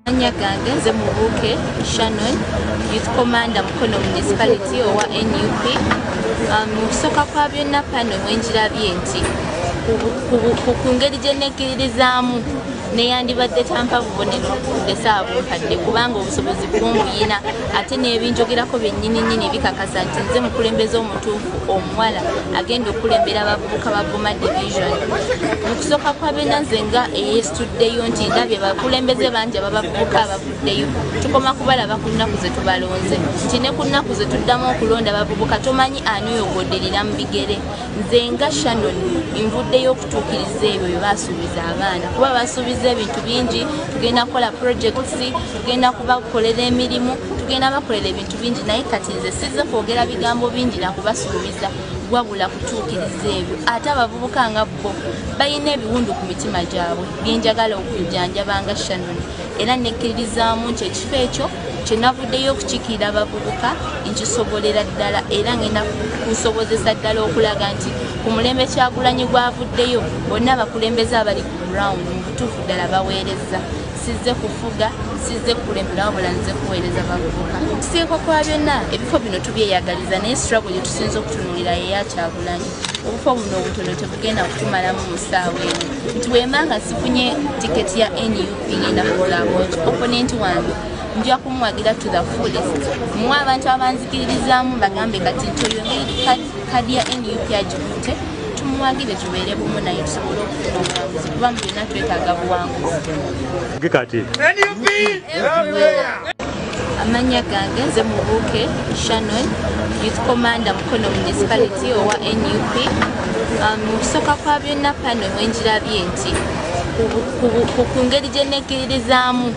Amanya gange nze Mubuuke Shannon, Youth Commander Mukono Municipality owa NUP. Mu kusooka kwa byonna pano mwenjirabye nti ku ngeri gye nekkiririzaamu neyandibadde tampa bubonero essaawa bumpadde kubanga obusobozi bw'ombuyina ate n'ebinjogerako byennyininyini bikakasa nti nze mukulembeze omutuufu omuwala agenda okulembera abavubuka ba Goma Division. Mu kusooka kwa byonna nze nga eyeesituddeyo nti ndabye abakulembeze bangi ababavubuka abavuddeyo tukoma kubalaba ku nnaku ze tubalonze nti ne ku nnaku ze tuddamu okulonda abavubuka tomanyi ani oyo gw'oddirira mu bigere. Nze nga Shannon nvuddeyo okutuukiriza ebyo bye baasuubiza abaana kuba basuubiza ebintu bingi, tugenda kukola projects, tugenda kubakolera emirimu, tugenda bakolera ebintu bingi, naye kati nze sizze kwogera bigambo bingi na kubasuubiza wabula kutuukiriza ebyo. Ate abavubuka nga bo balina ebiwundu ku mitima gyabwe byenjagala okujjanjaba nga Shannon, era nekkiririzaamu nti ekifo ekyo kye navuddeyo okukiikirira abavubuka nkisobolera ddala era ngenda kusobozesa ddala okulaga nti ku mulembe Kyagulanyi gwavuddeyo bonna abakulembeze abali ku ground mu butuufu ddala baweereza. Sizze kufuga, sizze kukulembera wabula nze kuweereza bavubuka. Okusinko kwa byonna ebifo bino tubyeyagaliza naye struggle gye tusinza okutunuulira yeya Kyagulanyi. Obufo buno obutono tebugenda kutumalamu mu ssaawa eno nti wemanga sifunye tiketi ya NUP ngenda kugulabo nti opponenti wange nja kumuwagira to the fullest. Muwe abantu abanzikiririzaamu bagambe kati nti oyo ngeri kadi ya NUP agikutte tumuwagire tubeere bumu naye tusobole okufuna obuwanguzi kuba mu byonna twetaaga buwanguzi. Amanya gange nze Mubuuke Shannon, Youth Commander Mukono Municipality owa NUP. Mu kusooka kwa byonna pano mwenjirabye nti ku ngeri gye nekkiririzaamu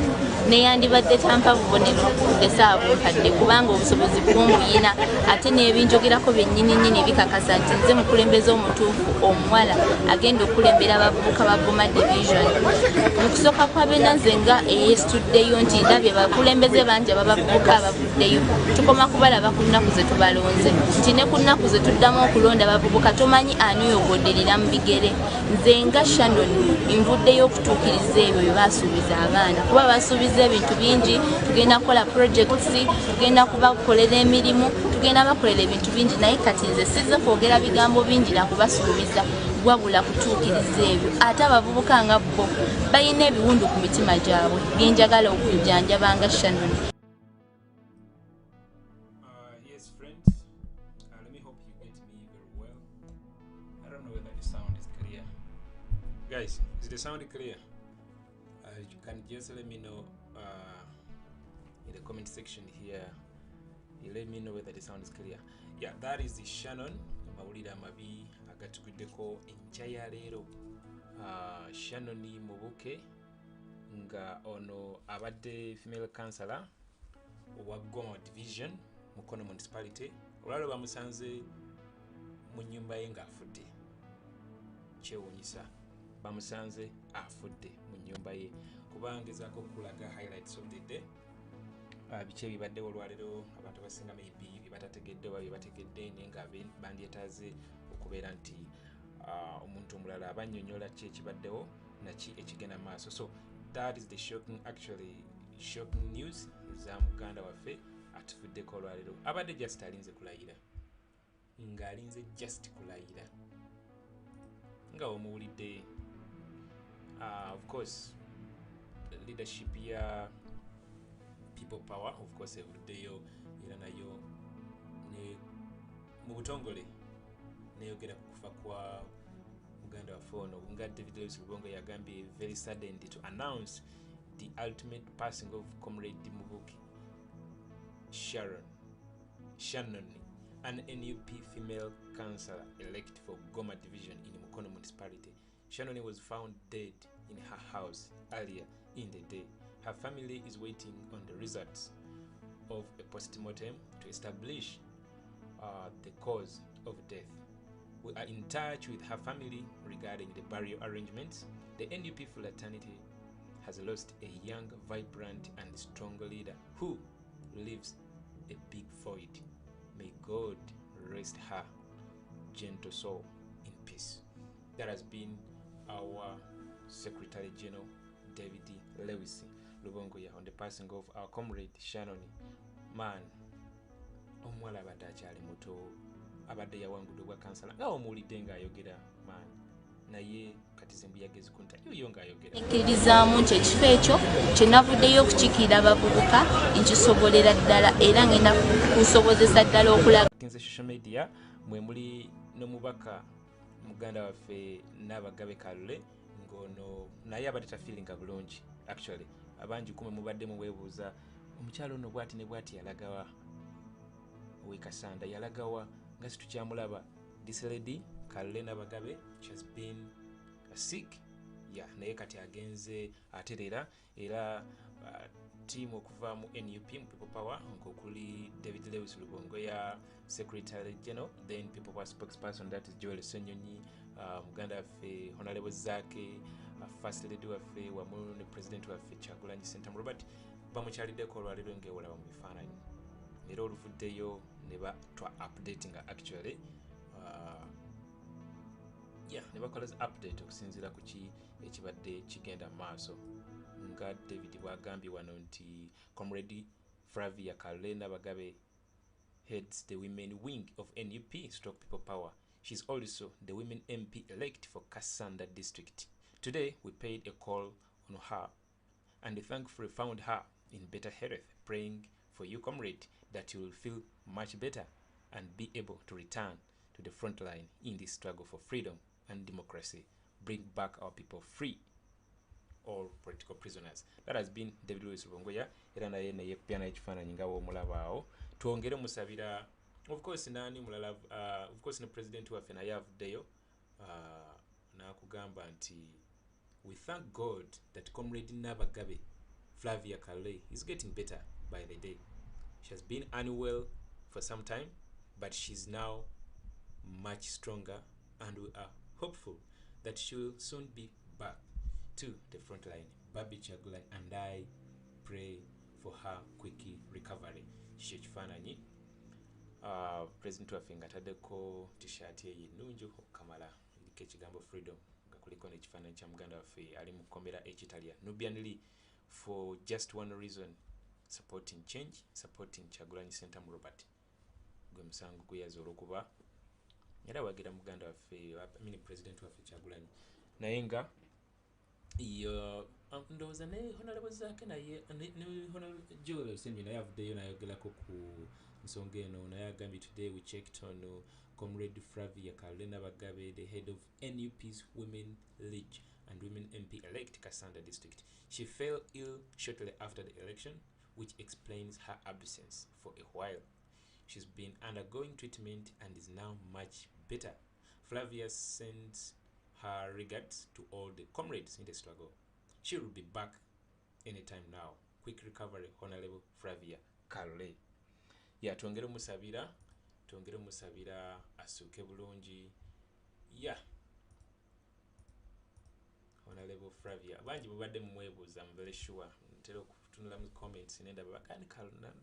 neyandibadde tampa bubonero essaawa bumpadde kubanga obusobozi bw'ombuyina ate n'ebinjogerako byennyininyini bikakasa nti nze mukulembeze omutuufu omuwala agenda okulembera abavubuka ba Goma Division. Mu kusooka kwa byonna nze nga eyeesituddeyo nti ndabye abakulembeze bangi ababavubuka abavuddeyo tukoma kubalaba ku nnaku ze tubalonze nti ne ku nnaku ze tuddamu okulonda abavubuka tomanyi ani oyo gw'oddirira mu bigere. Nze nga Shannon nvuddeyo okutuukiriza ebyo bye baasuubiza abaana kuba basuubiza ebintu bingi, tugenda kukola projects, tugenda kubakolera emirimu, tugenda bakolera ebintu bingi, naye kati nze sizze kwogera bigambo bingi na kubasuubiza wabula kutuukiriza ebyo. Ate abavubuka nga bo balina ebiwundu ku mitima gyabwe byenjagala okujjanjaba nga Shannon. Yes, friends, let me hope you get me very well. I don't know whether the sound is clear. Guys, is the sound clear? You can just let me know in the comment section here. You let me know whether the sound is clear. Yeah, that is the Shannon amawulire amabi agatuguddeko enkya ya leero. Shannon Mubuuke nga ono abadde female councillor owa Goma Division Mukono Municipality. Olwalo bamusanze mu nnyumba ye ng'afudde. Kyewuunyisa bamusanze afudde mu nnyumba ye kubanga ngezaako okulaga highlights of the day. Biki ebibaddewo olwaleero abantu abasinga maybe bye batategedde oba bye bategedde naye nga bandyetaaze okubeera nti omuntu omulala abannyonnyola ki ekibaddewo naki ekigenda maaso. So that is the shocking news za muganda waffe atufuddeko olwaleero. Abadde just alinze kulayira ng'alinze just kulayira nga omuwulidde. Of course leadership ya people power of course evuddeyo era nayo ne mu butongole neyogera ku kufa kwa muganda waffe ono nga David Lewis Lubongo yagambye very saddened to announce the ultimate passing of Comrade Mubuuke Shannon, an NUP female councillor elect for Goma Division in Mukono Municipality. Shannon was found dead in her house earlier in the day. Her family is waiting on the results of a post-mortem to establish the cause of death. We are in touch with her family regarding the burial arrangements. The NUP fraternity has lost a young, vibrant and strong leader who leaves a big void. May God rest her gentle soul in peace. That has been our Secretary General David Lewis Lubongoya on the passing of our comrade Shannon. Man, omuwala abadde akyali muto, abadde yawangudde obwa kansala nga omuwulidde ng'ayogera man, naye kati zimbu yagezi kunta yoyo ng'ayogera nkirizaamu nti ekifo ekyo kye navuddeyo okukiikirira abavubuka nkisobolera ddala era ngenda kusobozesa ddala okulaga nze social media mwe muli n'omubaka muganda waffe Nabagabe Kalule ng'ono naye abadde tafiiringa bulungi actually abangi kumwe mubadde muweebuuza omukyalo ono bw'ati ne bw'ati yalagawa Kasanda yalagawa nga situkyamulaba. This lady Kalule Nabagabe, she has been sick naye kati agenze aterera era team okuva mu NUP mu People Power nk'okuli David Lewis Lubongoya Secretary General, then People Power spokesperson that is Joel Senyonyi, muganda waffe Honorable Zake, First Lady waffe wamu ne President waffe Kyagulanyi Ssentamu Robert bamukyaliddeko olwaleero ng'ewolaba mu bifaananyi era oluvuddeyo ne batwa updating actually ne bakola update okusinziira ku ki ekibadde kigenda maaso nga David bwagambye wano nti Comrade Flavia Kalule Nabagabe heads the women wing of NUP stroke People Power. She's also the women MP elect for Kasanda district. Today we paid a call on her and thankfully found her in better health, praying for you comrade that you will feel much better and be able to return to the front line in this struggle for freedom and democracy. Bring back our people free, all political prisoners. That has been David Lewis Lubongoya era naye pia n'ekifaananyi nga w'omulaba awo. Twongere musabira of course nani mulala of course ne president waffe naye avuddeyo n'akugamba nti we thank God that Comrade Nabagabe Flavia Kalule is getting better by the day. She has been unwell for some time, but she's now much stronger and we are hopeful that she will soon be back to the front line. Babi Kyagulanyi and I pray for her quick recovery. Shekifaananyi president waffe nga ataddeko t-shirt ye ennungi okukamala eriko ekigambo freedom nga kuliko n'ekifaananyi kya muganda waffe ali mu kkomera ekitalya Nubian Lee for just one reason, supporting change, supporting Kyagulanyi Ssentamu Robert. Gwe musango guyaza olw'okuba era wagira muganda waffe president waffe Kyagulanyi naye nga ndowooza ne Honorable Zake naye ne Honorable Joel Senyonyi naye avuddeyo n'ayogerako ku nsonga eno naye agambye today we checked on Comrade Flavia Kalule Nabagabe, the head of NUP's Women League and Women MP elect Kasanda district. She fell ill shortly after the election, which explains her absence for a while. She's been undergoing treatment and is now much better. Flavia sends her regards to all the comrades in the struggle. She will be back anytime now. Quick recovery, Honorable Flavia Kalule. Twongere musabira asuuke bulungi. Honorable Flavia. Banji mubadde mumwebuuza, I'm very sure. Ntera okutunula mu comments nendaba bakani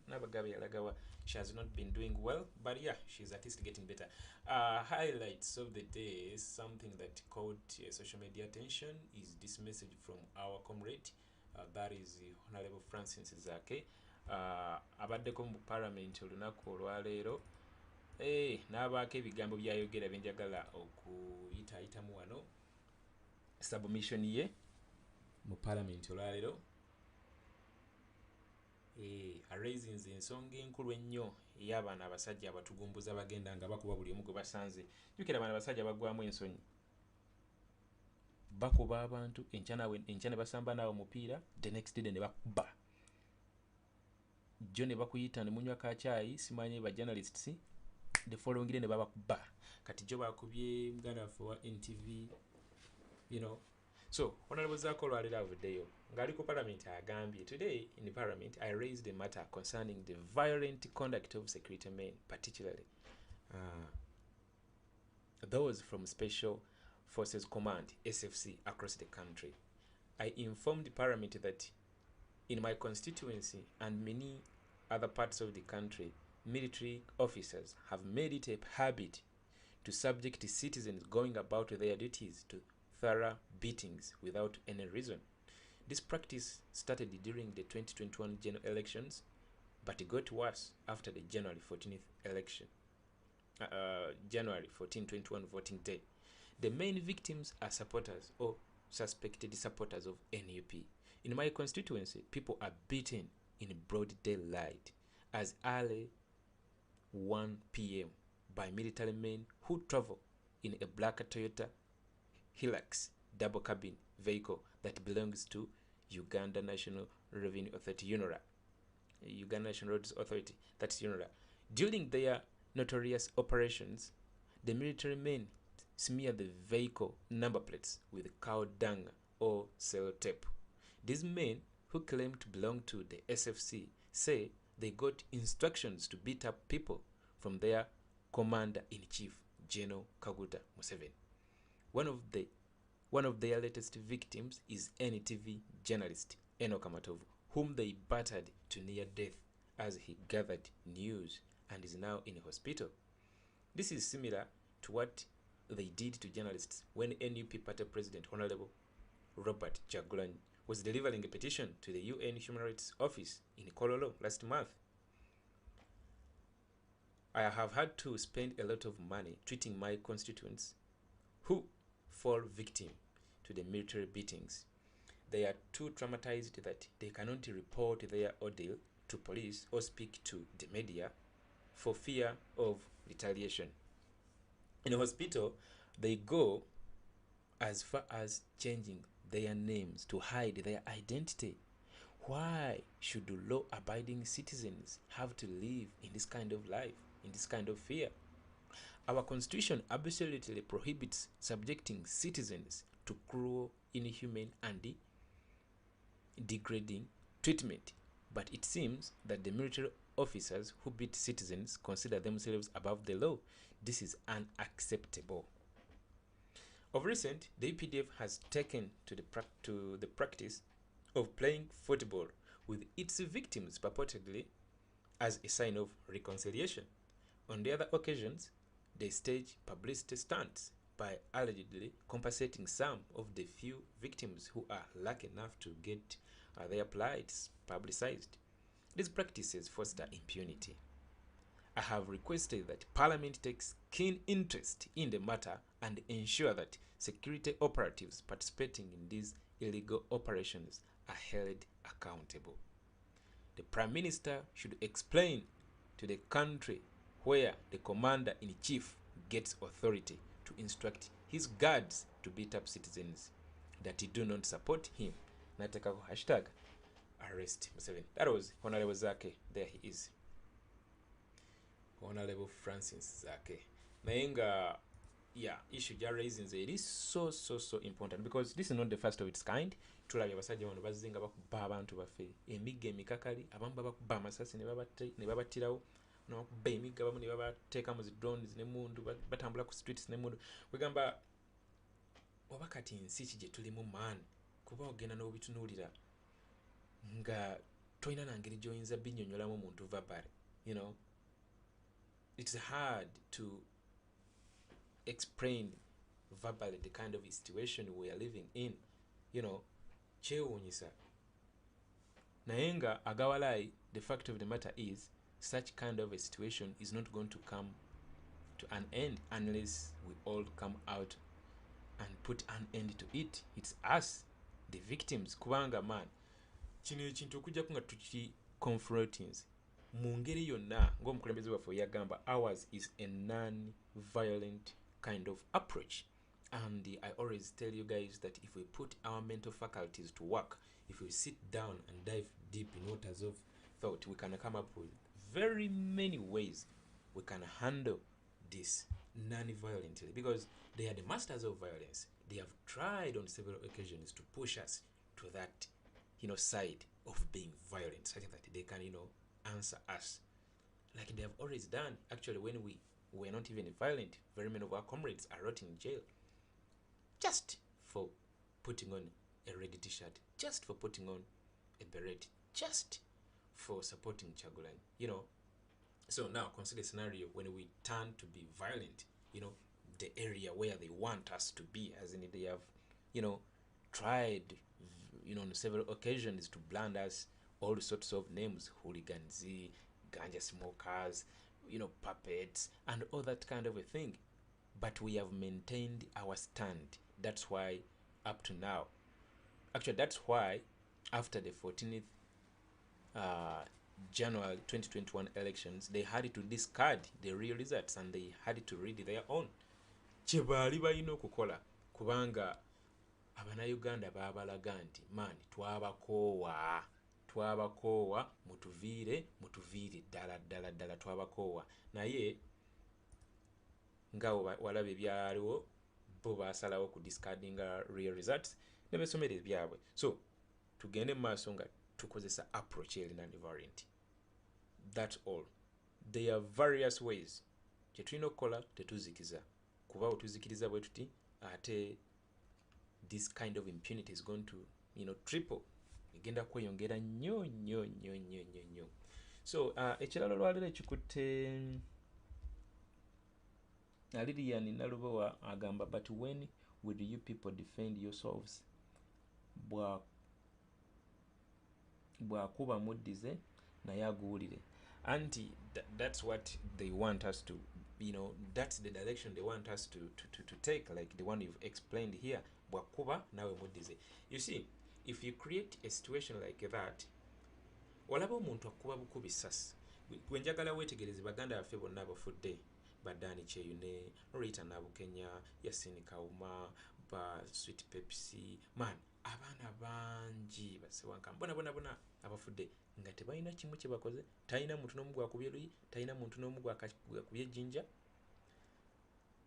Nabagabe yalagawa. She has not been doing well, but she's at least getting better. Highlights of the day, something that caught social media attention is this message from our comrade, that is Honorable Francis Zake. Abaddeko mu parliament olunaku olwaleero n'abaako ebigambo byayogera byenjagala okuyitaayitamu wano submission ye mu parliament olwaleero araisinze ensonga enkulu ennyo ey'abaana abasajja abatugumbuza bagenda nga bakuba buli omu gwe basanze. Jjukira abaana abasajja bagwamu ensonyi, bakuba abantu enkya ne basamba naawe omupiira, the next day ne bakuba jjo ne bakuyita ne munywa kacaayi simanyi ba journalists, the following day ne babakuba. Kati jjo bakubye muganda waffe wa NTV, So, Honorable Zako olwaleero avuddeyo ng'ali ku parliament agambye, today in the parliament I raised a matter concerning the violent conduct of security men, particularly those from Special Forces Command, SFC, across the country. I informed the parliament that in my constituency and many other parts of the country, military officers have made it a habit to subject citizens going about their duties to thorough beatings without any reason. This practice started during the 2021 general elections, but it got worse after the January 14th election. January 14, 2021 voting day. The main victims are supporters or suspected supporters of NUP. In my constituency, people are beaten in broad daylight as early 1 p.m. by military men who travel in a black Toyota Hilux double cabin vehicle that belongs to Uganda National Revenue Authority, UNRA. Uganda National Roads Authority, that's UNRA. During their notorious operations, the military men smear the vehicle number plates with cow dung or sellotape. These men, who claim to belong to the SFC, say they got instructions to beat up people from their commander-in-chief, General Kaguta Museveni. One of their latest victims is NTV journalist Enoch Amatovu, whom they battered to near death as he gathered news and is now in a hospital. This is similar to what they did to journalists when NUP Party President Honorable Robert Kyagulanyi was delivering a petition to the UN Human Rights Office in Kololo last month. I have had to spend a lot of money treating my constituents who fall victim to the military beatings. They are too traumatized that they cannot report their ordeal to police or speak to the media for fear of retaliation. In a hospital, they go as far as changing their names to hide their identity. Why should law-abiding citizens have to live in this kind of life, in this kind of fear? Our constitution absolutely prohibits subjecting citizens to cruel, inhuman, and degrading treatment. But it seems that the military officers who beat citizens consider themselves above the law. This is unacceptable. Of recent, the EPDF has taken to the practice of playing football with its victims purportedly as a sign of reconciliation. On the other occasions, they stage publicity stunts by allegedly compensating some of the few victims who are lucky enough to get their plights publicized. These practices foster impunity. I have requested that Parliament takes keen interest in the matter and ensure that security operatives participating in these illegal operations are held accountable. The Prime Minister should explain to the country where the Commander-in-Chief gets authority to instruct his guards to beat up citizens, that he do not support him. Natekako hashtag arrest Museveni. That was Honorable Zake. There he is. Honorable Francis Zake. Nayenga, yeah, issue ja raising it is so important because this is not the first of its kind. Tulabye abasajja bano bazinga bakuba abantu baffe emigga emikakali, abamu bakuba amasasi ne babattirawo, n'abakuba emigga abamu ne babateeka mu zi drones n'emmundu batambula ku streets n'emmundu. Wegamba oba kati nsi ki gye tulimu man, kuba ogenda n'obitunuulira nga tolina na ngeri gy'oyinza binnyonnyolamu omuntu verbally, you know. It's hard to explain verbally the kind of situation we are living in, you know. Kyewuunyisa. Naye nga agawalayi, the fact of the matter is such kind of a situation is not going to come to an end unless we all come out and put an end to it. It's us, the victims. Kubanga man, kino ekintu okujjako nga tuki-confronting mu ngeri yonna ng'omukulembeze waffe yagamba, ours is a non-violent kind of approach. And I always tell you guys that if we put our mental faculties to work, if we sit down and dive deep in waters of thought, we can come up with very many ways we can handle this non-violently, because they are the masters of violence. They have tried on several occasions to push us to that, you know, side of being violent, such that they can, you know, answer us like they have always done. Actually, when we were not even violent, very many of our comrades are rotting in jail just for putting on a red t-shirt, just for putting on a beret, just for supporting Kyagulanyi, you know. So now consider a scenario when we turn to be violent, you know, the area where they want us to be, as in they have, you know, tried on several occasions to brand us all sorts of names: hooligans, ganja smokers, puppets, and all that kind of a thing. But we have maintained our stand. That's why up to now, actually that's why after the 14th January 2021 elections, they had to discard the real results and they had to read their own. Kyebaali balina okukola kubanga abanayuganda baabalaga nti maani twabakoowa mutuviire ddala twabakoowa, naye nga walaba ebyaliwo bo baasalawo ku discardinga real results ne besomera ebyabwe. So tugende mu maaso nga tukozesa approach erina variant. That's all. There are various ways kyetulina okukola tetuzikiza, kuba otuzikiriza bwe tuti ate this kind of impunity is going to triple, egenda kweyongera nnyo. So ekirala olwaliro ekikutte Lilian Nalubowa agamba, but when will you people defend yourselves? Bwakuba muddize naye aguwulire. Anti that's what they want us to, that's the direction they want us to take, like the one you've explained here. Bwakuba nawe muddize. You see, if you create a situation like that, walaba omuntu akuba bukubi sasi. Wenjagala wetegereze baganda baffe bonna abafudde, Badani Cheyune, Rita Nabukenya, Yasini Kauma, ba Sweet Pepsi, man, abana bangi basewanka bona abafudde nga tebalina kimu kye bakoze. Talina muntu n'omu gwakubye luyi, talina muntu n'omu gwakubye jinja.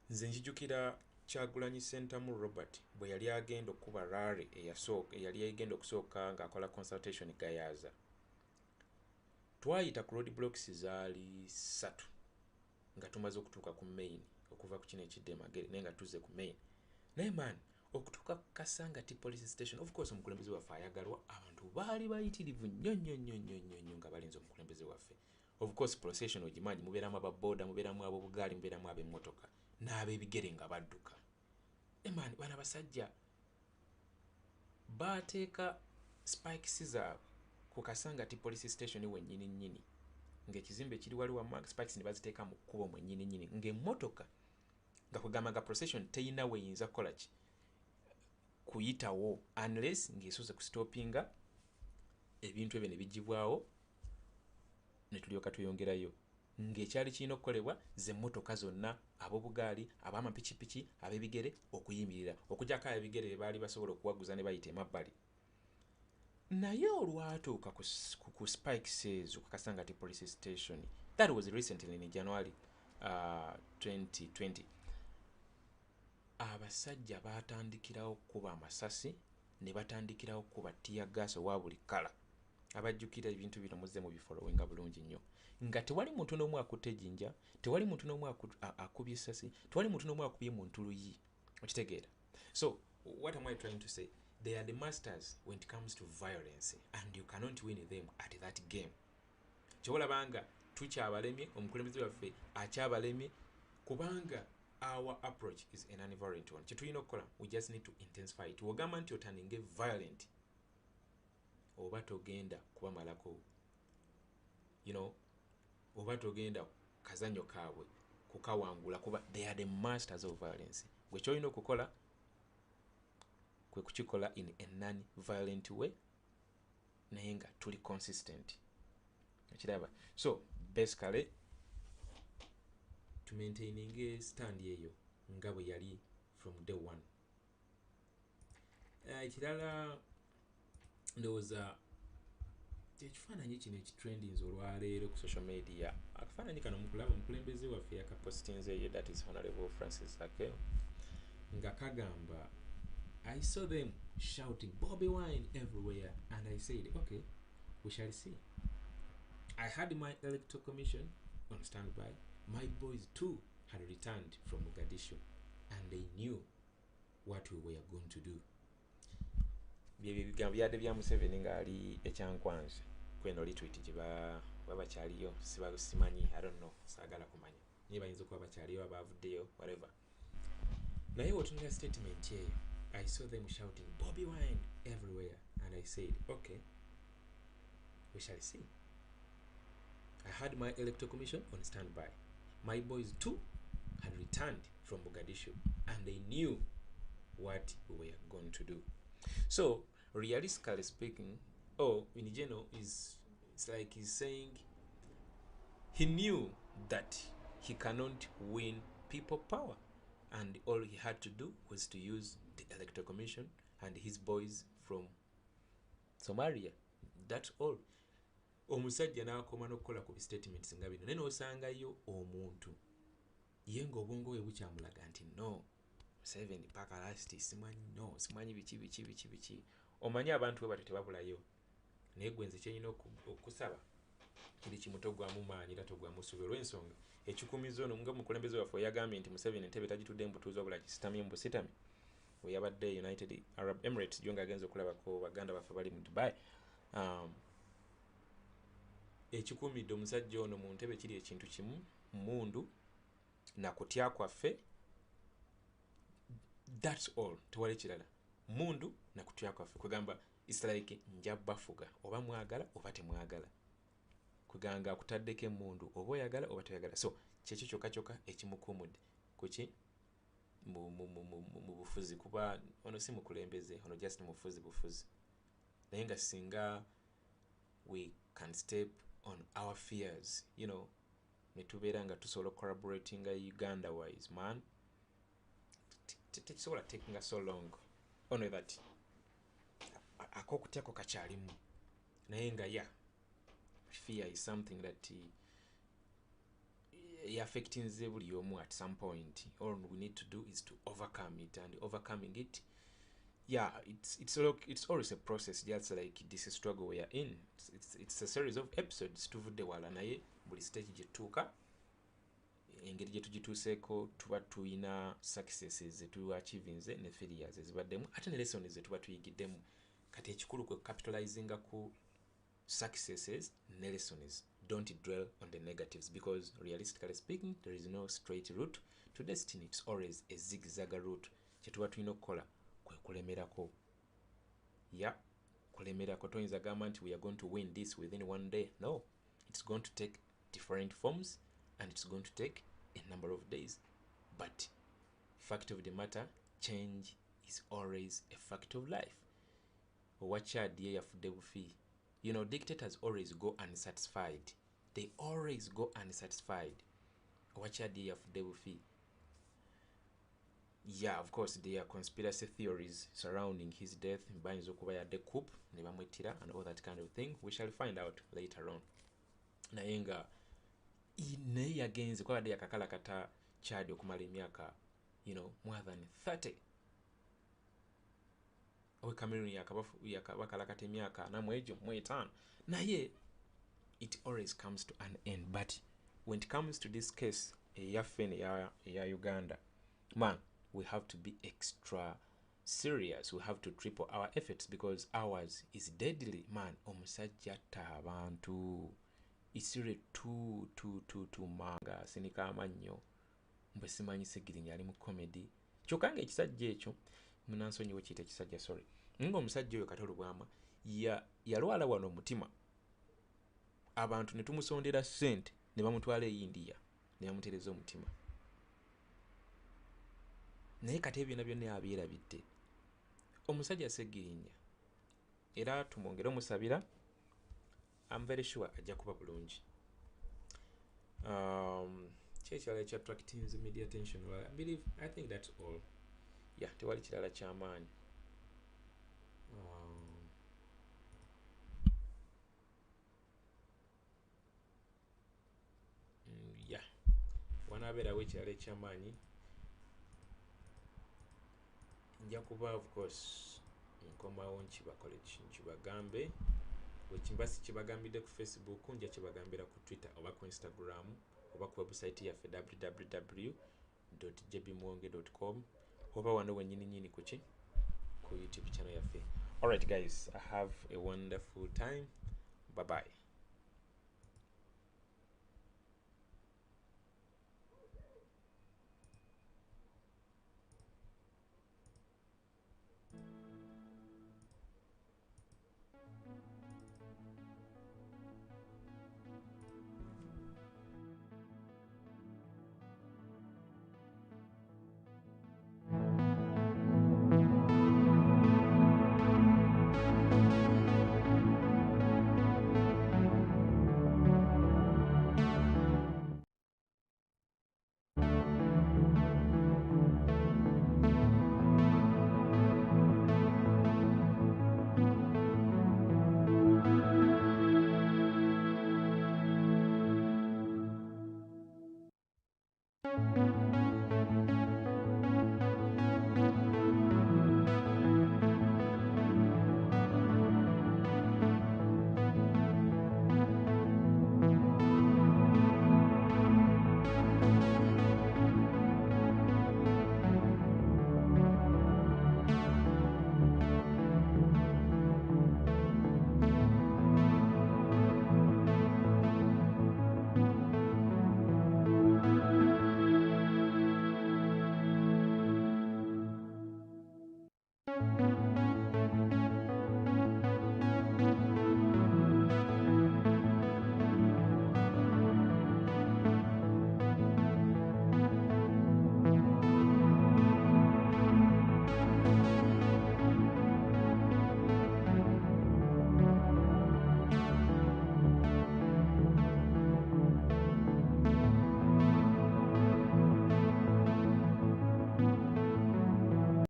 Nze njijukira Kyagulanyi Sentamu Robert bwe yali agenda okuba rally eyali agenda okusooka ng'akola consultation gayaza. Twayita ku road blocks zaali 3 nga tumaze okutuuka ku main, okuva ku kino ekidde Magere naye nga tuzze ku main. Naye man, okutuuka ku Kasangati police station, of course omukulembeze waffe ayagalwa, abantu baali bayitirivu nnyo nga balinze omukulembeze waffe. Of course procession ogimanyi, mubeeramu ababoda, mubeeramu ab'obugaali, mubeeramu ab'emmotoka n'ab'ebigere nga badduka. Man, bana basajja baateeka spikes zaabwe ku Kasangati police station wennyini ng'ekizimbe kiri wali wamma, spikes ne baziteeka mu kkubo mwennyini ng'emmotoka nga kugamba nga procession teyina weyinza kukola ki kuyitawo unless ng'esoose kustopinga ebintu ebyo ne bigibwawo ne tulyoka tuyongerayo. Ng'ekyali kirina okukolebwa z'emmotoka zonna, ab'obugaali, ab'amapikipiki, ab'ebigere okuyimirira, okugyako ab'ebigere baali basobola okuwaguza ne bayita emabbali. Naye olwatuuka ku spikes ezo ku Kasangati police station, that was recently in January 2020, abasajja baatandikirawo kuba amasasi ne batandikirawo kuba tear gas owa buli kala. Abajjukira ebintu bino muzze mu bifolowinga bulungi nnyo, nga tewali muntu n'omu akutte jinja, tewali muntu n'omu akubye essasi, tewali muntu n'omu akubye muntu luyi. Okitegeera? So what am I trying to say? They are the masters when it comes to violence, and you cannot win them at that game. Kyobalabanga tukyabalemye, omukulembeze waffe akyabalemye kubanga our approach is an unviolent one. Kyetulina okukola, we just need to intensify it. Wogamba nti otaninge violent, oba togenda kubamalako, oba togenda kazanyo kaabwe kukawangula, kuba they are the masters of violence. Gwe kyolina okukola kwe kukikola in a non-violent way, naye nga tuli consistent. Ekiraba. So basically to maintaining stand eyo nga bwe yali from day one. Ekirala ndowooza ekifaananyi kino ekitrendinze olwaleero ku social media, akafaananyi kano mukulaba omukulembeze waffe yakapostinzeeyo, that is Honorable Francis Akeo, nga kagamba, I saw them shouting Bobby Wine everywhere, and I said, okay, we shall see. I had my electoral commission on standby. My boys too had returned from Mogadishu, and they knew what we were going to do. Bigambo byadde bya Museveni ng'ali ekyankwanzi kweno litwiti gye babakyaliyo, simanyi, I don't know, saagala kumanya naye bayinza okuba bakyaliyo abavuddeyo, whatever. Naye otunula statement eyo I saw them shouting Bobby Wine everywhere, and I said, okay, we shall see. I had my electoral commission on standby. My boys too had returned from Mogadishu, and they knew what we were going to do. So, realistically speaking, in general, it's like he's saying he knew that he cannot win people power, and all he had to do was to use the electoral commission and his boys from Somalia. That's all. Omusajja n'akoma n'okukola ku statements nga bino, naye n'osangayo omuntu ye ng'obwongo bwe bukyamulaga nti no, Museveni paka last simanyi biki. Omanyi abantu bwe batyo tebabulayo, naye gwe nze kyenyina okusaba kiri kimu, togwamu maanyi era togwamu ssuubi, olw'ensonga ekikumiza ono nga omukulembeze waffe yagambye nti Museveni entebe tagitudde mbutuuzi wabula gisitamye mu busitami. We yabadde United Arab Emirates jo ng'agenza okulabako baganda baffe bali mu Dubai. Ekikumidde omusajja ono mu ntebe kiri ekintu kimu, mundu na kutya kwaffe, that's all, tewali kirala. Mundu na kutya kwaffe kugamba it's like njabafuga, oba mwagala oba temwagala, kuganga akutaddeko mundu oba oyagala oba toyagala. So kyekyo kyokka ekimukumudde kuki mu bufuzi, kuba ono si mukulembeze, ono just bufuzi. Naye nga singa we can step on our fears, netubeera nga tusobola collaborating Uganda wise, man, tekisobola taking so long. Ono that akokutyako kakyalimu, naye nga fear is something that affecting buli omu at some point. All we need to do is to overcome it, and overcoming it, it's always a process, just like this struggle we are in. It's a series of episodes tuvudde wala, naye buli stage gyetuuka engeri gyetugituuseeko tuba tuyina successes zetuachievinze ne failures ezibaddemu ate ne lessons zetuba tuyigiddemu. Kati ekikulu kwe capitalizinga ku successes ne lessons. Don't dwell on the negatives, because realistically speaking there is no straight route to destiny. It's always a zigzag route. Kyetuba tulina okukola kwe kulemerako. Kulemerako. Toyinza gamba nti we are going to win this within one day. No, it's going to take different forms, and it's going to take a number of days. But fact of the matter, change is always a fact of life. Owachadye yafudde bufi. Dictators always go unsatisfied. They always go unsatisfied. Owachadye yafudde bufi. Of course, there are conspiracy theories surrounding his death. Bayinza okuba yadde coup ne bamwettira and all that kind of thing. We shall find out later on. Naye nga naye yagenze kwa badde yakakalakata Chad okumala emyaka more than 30. Owe Cameroon yakabakalakata emyaka namwejo mu 5. Naye it always comes to an end. But when it comes to this case eyaffe eya Uganda, man, we have to be extra serious. We have to triple our efforts, because ours is deadly, man. Omusajja atta abantu. Isire too manga sinika amannyo mbwe simanyi segirinya ali mu comedy. Kyokka nga ekisajja ekyo munansonyiwe kiyita ekisajja, sorry, nga omusajja oyo Katolo Bwama yalwala wano omutima, abantu ne tumusondera ssente ne bamutwala e India ne bamutereza omutima, naye kati ebyo byonna yabyerabidde. Omusajja segirinya era tumwongere omusabira. I'm very sure ajja kuba bulungi. Kyekirala ekyattracting media attention. I think that's all. Tewali kirala kyamaanyi. Wanaabeerawo ekirala ekyamaanyi. Nja kuba of course nkomawo nkibagambe. Wekimba sikibagambidde ku Facebook, nja kibagambira ku Twitter oba ku Instagram oba ku website yaffe www.jbmuwonge.com oba wano wennyini ku YouTube channel yaffe. Alright guys, I have a wonderful time. Bye bye.